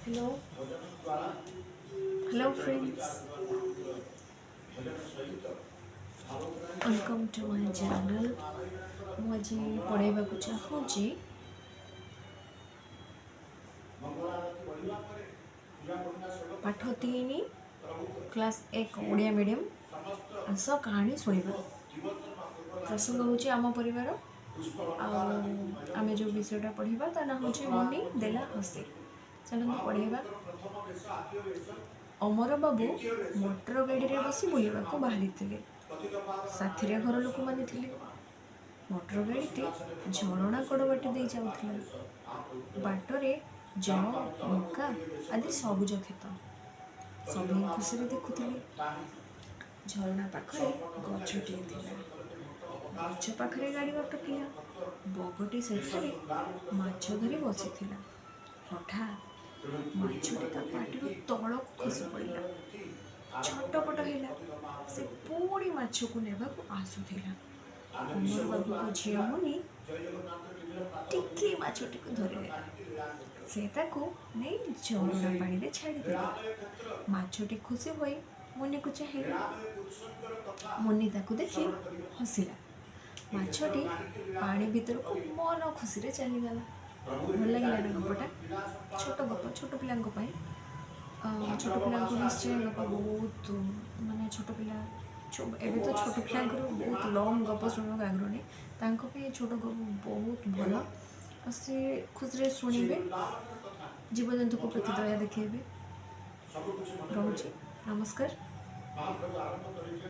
Hello, hello friends. Welcome to my channel. ମୁଁ ଆଜି ପଢ଼ାଇବାକୁ ଚାହୁଁଛି ପାଠ 3 କ୍ଲାସ୍ 1 ଓଡ଼ିଆ ମିଡ଼ିୟମ୍। ଆସ କାହାଣୀ ଶୁଣିବା। ପ୍ରସଙ୍ଗ ହେଉଛି ଆମ ପରିବାର। ଆଉ ଆମେ ଯେଉଁ ବିଷୟଟା ପଢ଼ିବା ତା ନାଁ ହେଉଛି ମୁନି ଦେଲା ହସି। ଚାଲନ୍ତୁ ପଢ଼ିବା। ଅମର ବାବୁ ମଟର ଗାଡ଼ିରେ ବସି ବୁଲିବାକୁ ବାହାରିଥିଲେ। ସାଥିରେ ଘର ଲୋକମାନେ ଥିଲେ। ମଟର ଗାଡ଼ିଟି ଝରଣା କଡ଼ ବାଟେ ଦେଇ ଯାଉଥିଲା। ବାଟରେ ଜଅ, ମକା ଆଦି ସବୁଜ କ୍ଷେତ। ସଭିଏଁ ଖୁସିରେ ଦେଖୁଥିଲେ। ଝରଣା ପାଖରେ ଗଛଟିଏ ଥିଲା। ଗଛ ପାଖରେ ଗାଡ଼ି ଅଟକିଲା। ବଗଟି ସେଠାରେ ମାଛ ଧରି ବସିଥିଲା। ହଠାତ୍ ମାଛଟି ତା ପାଟିରୁ ତଳକୁ ଖସି ପଡ଼ିଲା। ଛଟପଟ ହେଲା। ସେ ପୁଣି ମାଛକୁ ନେବାକୁ ଆସୁଥିଲା। ଅମର ବାବୁଙ୍କ ଝିଅ ମୁନି ଟିକିଏ ମାଛଟିକୁ ଧରିନେଲା। ସେ ତାକୁ ନେଇ ଝରଣା ପାଣିରେ ଛାଡ଼ିଦେଲା। ମାଛଟି ଖୁସି ହୋଇ ମୁନିକୁ ଚାହିଁଲା। ମୁନି ତାକୁ ଦେଖି ହସିଲା। ମାଛଟି ପାଣି ଭିତରକୁ ମନ ଖୁସିରେ ଚାଲିଗଲା। ଭଲ ଲାଗିଲା ନା ଗପଟା? ଛୋଟ ଗପ, ଛୋଟ ପିଲାଙ୍କ ପାଇଁ। ଛୋଟ ପିଲାଙ୍କୁ ନିଶ୍ଚୟ ଗପ ବହୁତ ଛୋଟ ପିଲା ଏବେ ତ ଛୋଟ ପିଲାଙ୍କର ବହୁତ ଲଙ୍ଗ୍ ଗପ ଶୁଣିବାକୁ ଆଗ୍ରହ ନାହିଁ। ତାଙ୍କ ପାଇଁ ଛୋଟ ଗପ ବହୁତ ଭଲ। ଆଉ ସେ ଖୁସିରେ ଶୁଣିବେ, ଜୀବଜନ୍ତୁଙ୍କ ପ୍ରତି ଦୟା ଦେଖାଇବେ। ରହୁଛି, ନମସ୍କାର।